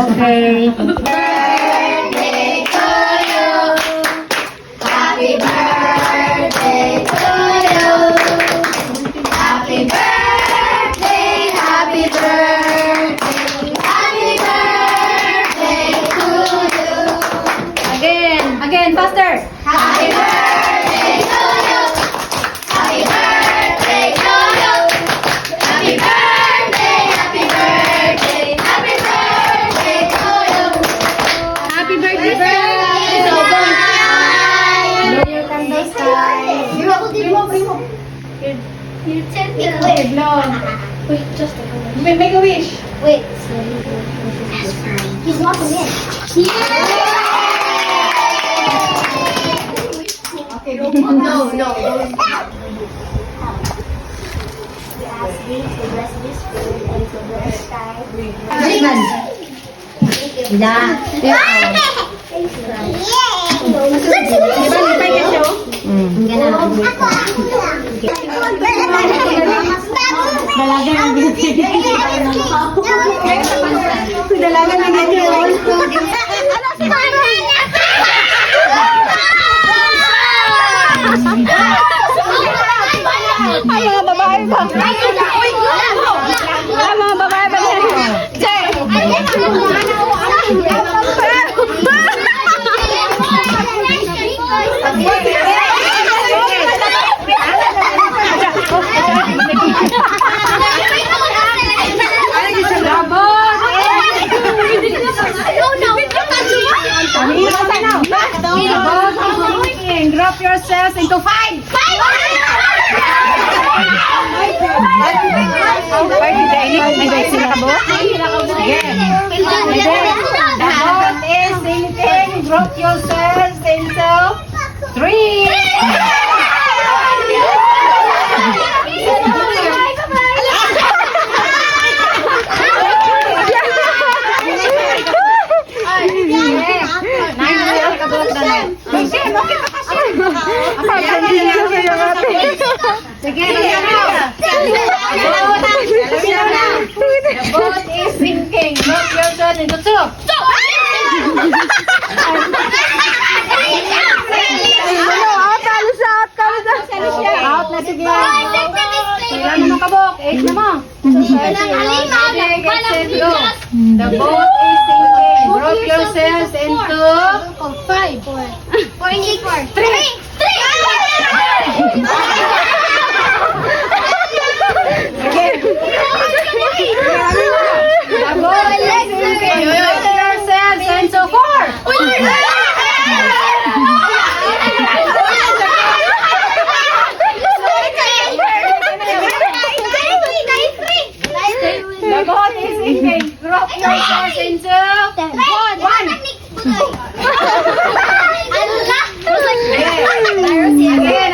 Okay. Birthday to you. Happy birthday to you. Happy birthday, happy birthday, happy birthday to you. Again, faster. Happy birthday to you. Happy birthday to you. Happy birthday, happy birthday, happy birthday to you. Happy birthday, Blow your candle, Sky. You take it. Okay, blow. Wait, just a minute. Make a wish. Wait. He's not in. Okay, No. Dalaga ng binibigay. Dalaga ng binibigay. Ay, mga babae ba? Ay, mga babae ba? Jay! Drop yourselves into 5! May date sila ka bo? Again. The vote is sinking. Drop yourselves into 3! Sige, the boat is sinking. Drop yourself into 2. Out na sige. Ilan na ng kabok? 8 na mo. Ready, get set, go. The boat is sinking. Drop yourselves into 5. 4. 3. Again. The boat is sinking. Drop yourselves into 4. The boat is sinking. Drop yourselves into 1.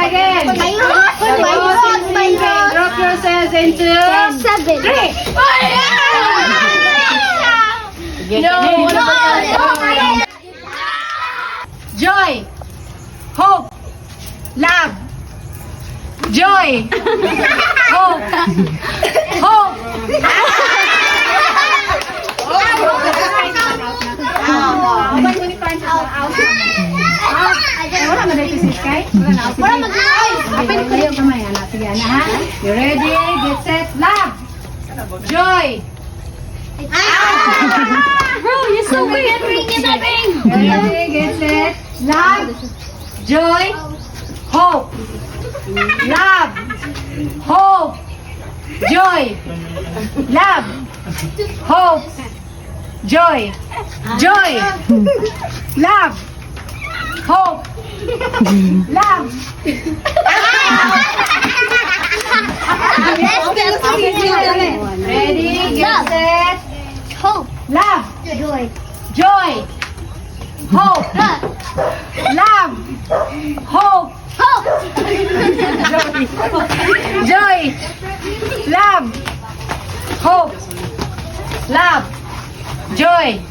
Again. The boat is sinking. Drop yourselves into 3. Joy, hope, love. Joy, hope, hope. Wala man dito si Sky? Wala na. Apin ko yung kamay. Sige na ha. You ready? Get set. Love. Joy. Bro, you're so weird. Ring is a ring. Ready? Get set. Love. Joy. Hope. Love. Hope. Joy. Love. Hope. Joy. Joy. Love. Hope. Love. Ready? Get set. Hope. Love. Joy. Joy. Hope. Love. Hope. Hope. Joy. Love. Hope. Love. Joy.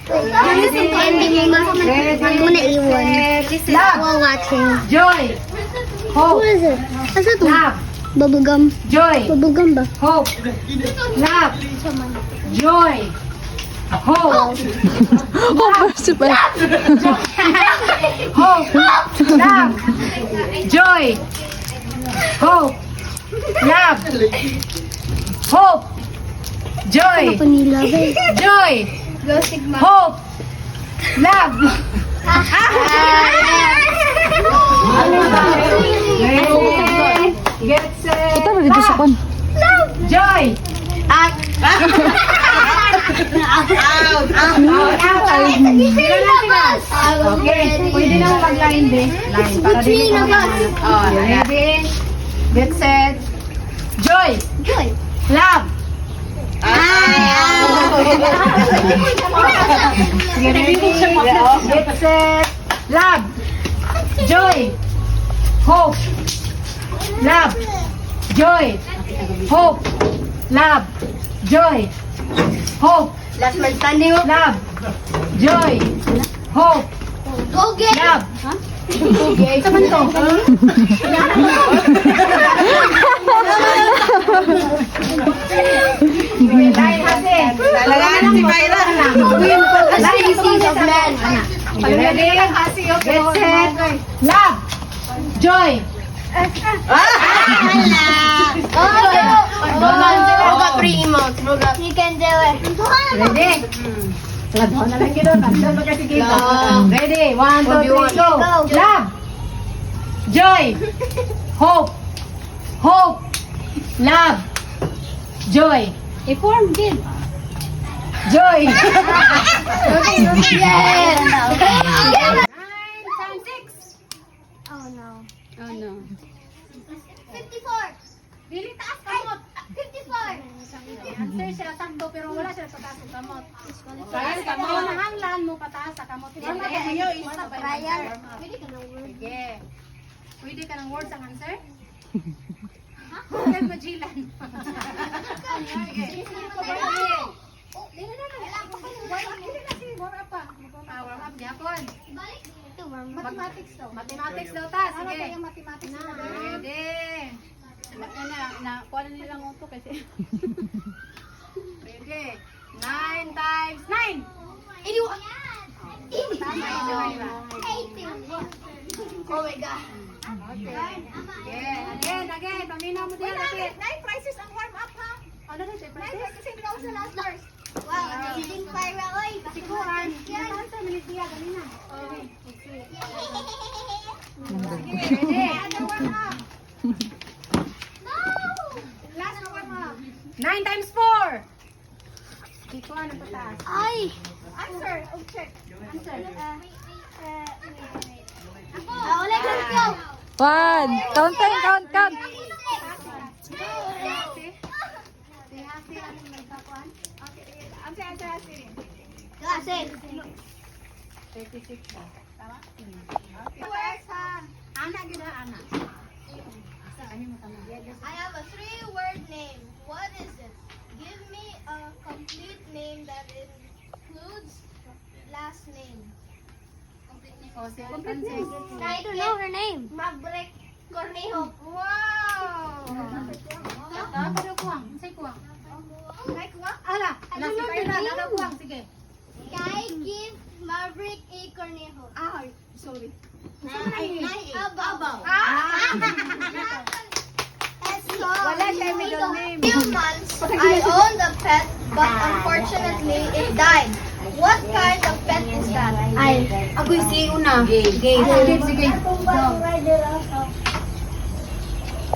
Okay, Ending mo. Wag mo na iwan. Love. While watching. Joy. Hope. What is it? What's it? Love. Bubblegum. Joy. Bubblegum ba? Hope. Love. Joy. Hope. Hope. Love. Joy. Hope. Love. Hope. Joy. Ako nila ba? Joy. Go Sigma. Hope. Love. Ready? Get set. Ito, dito sa kon. Joy. Out. Okay. Pwede na mo mag-line din. Line. Para din mo ready? Get set. Joy. Joy. Love. Get set. Love. Joy. Hope. Love. Joy. Hope. Love. Joy. Hope. Last man standing up. Love. Joy. Hope. Go get. Love. Okay, ito man to. Line kasi. Talagaan si Myra. Line of man. Ready? Get set. Love. Joy. Moga free emotes. Moga. You can do it. Ready? Doon na lang kita. Doon mo kasi kita. Ready? 1, 2, 3, go. Love. Joy. Hope. Hope. Love. Joy. I-form din. Joy. Yes. 9 times 6. Oh no. Oh no. 54. Dili taas kamot. 54. Answer siya sakto pero wala siya pataas sa kamot. Kaya kamot. Nahanglan mo pataas sa kamot. Trial. Pwede ka na word. Sige. Pwede ka ng words ang answer? Hotel Magellan. Warm up gyapon. Mathematics to. Mathematics daw ta. Sige. Mathematics Na, ready. Kuha na nilang auto kasi. Ready. 9 times 9. 81. Oh my God. Again. Paminaw mo diyan. Okay. 9 prices ang warm up ha. Ano na siya? 9 prices hindi ako sa last verse. Wow, amazing fire oy. Sikuan. Yan. Answer minute diya ganina. Okay. Ready? Ready. Warm up. No! Last na warm up. 9 times 4. Sikuan ang pataas. Ay! Answer. Oh, check. Answer. Ulit, let's go. 1. Count. Kasi. 36 ba? Tama? Words ha. Ana gina ana. I have a 3-word name. What is it? Give me a complete name that includes last name. Complete name. I don't know her name. Maverick Cornejo. Wow! Apa daw kuwang? Say kuwang. Like what? Ala, I ala don't si know Kayla, the name. ala kuwang sige. Kay give Maverick a Cornejo. Ay, sorry. Abaw. Wala siya middle name. Few months, I owned a pet, but unfortunately, it died. What kind of pet is that? Agoy si una. Sige.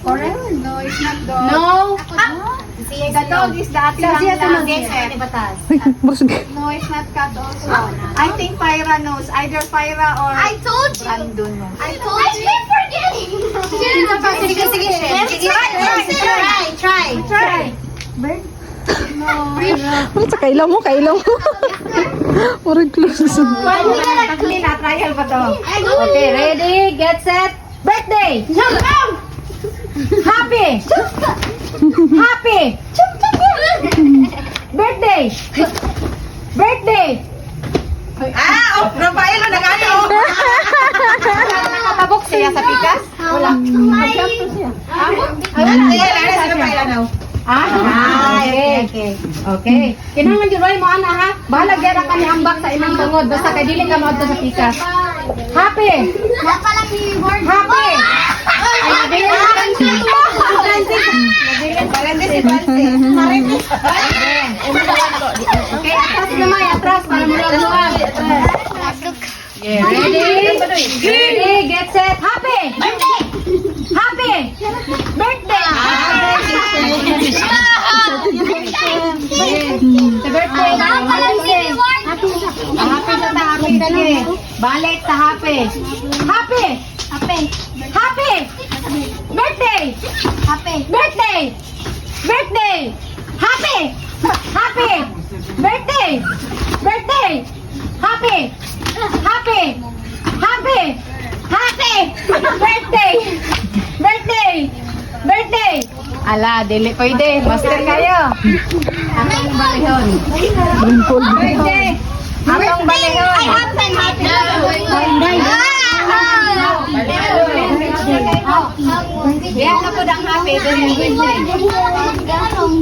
Correct? No, it's not dog. No. The dog is the ati lang lang. No, it's not cat also. I think Pyra knows. Either Pyra or I told you. Brandon knows. I keep forgetting. Sige. Try. Ano sa kailaw mo? Murag close. Clean na trial pa to. Okay, ready, get set. Birthday. Happy. Birthday. Rafael, nag-ano? Nakatabok siya sa pikas? Wala. Smiley. Okay. Okay. Kinahanglan di mo ana ha. Bahala gyud ka ni ambak sa imong tungod basta kay dili ka maadto sa pikas. Happy. Napalang ni word. Happy. Ay, dili ka Okay, atras naman, atras para muluag-luag. Yeah, ready? Ready, get set, happy! Happy! Birthday! Sa birthday, happy sa ta, happy lagi. Balik sa happy. Happy! Happy! Birthday! Birthday! Birthday! Happy! Happy! Birthday! Birthday! Happy! Happy! Happy! Happy! Birthday! Birthday! Birthday! Ala, dili pwede. Master kayo. Atong balihon. Birthday! Atong balihon. Diyan na po ng happy.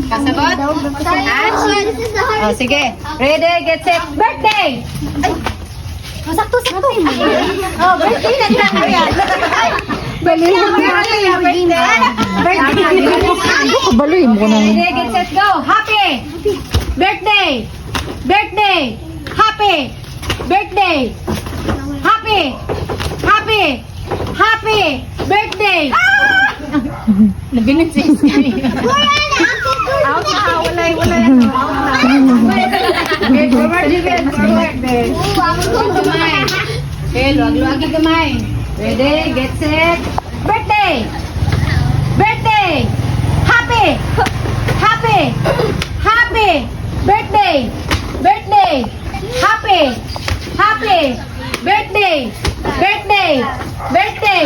Kasabot? Oh, sige. Ready, get set, birthday! Sakto. Oh, birthday na lang na yan. Kabaloy mo ko na. Ready, get set, go. Happy! Birthday! Birthday! Happy! Birthday! Happy! Happy! Happy! Birthday! Nabinig sa iskay. Out na, wala na. Okay, forward. Gamay. Okay, luwag-luwag yung gamay. Ready, get set. Birthday! Birthday! Happy! Happy! Happy! Birthday! Birthday! Happy! Happy! Birthday! Birthday! Birthday!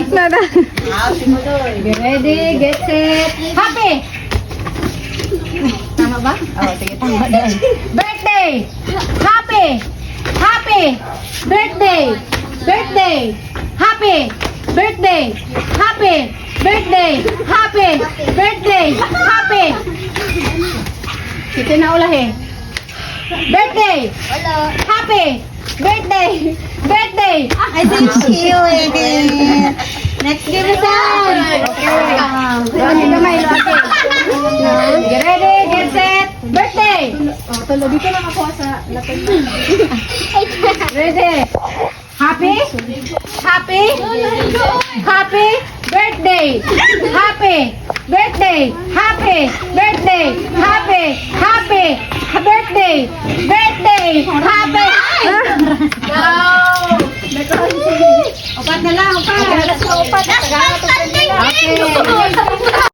Nada. Get ready, get set. Happy! Tama ba? Oh, sige, tama din. Birthday! Happy! Happy! Birthday! Birthday! Happy! Birthday! Happy! Birthday! Happy! Birthday! Happy! Kita na ulah eh. Birthday! Happy! Birthday! Birthday! I think she will. Let's give it down. Luwag yung gamay, luwag. Get ready, get set, birthday! Tulo, dito lang ako sa lapit. Ready? Happy? Happy? Happy? Birthday! Happy! Birthday! Happy! Birthday! Happy! Happy! Birthday! Birthday! Happy! Go! Upat na lang, upat. Upat. Okay.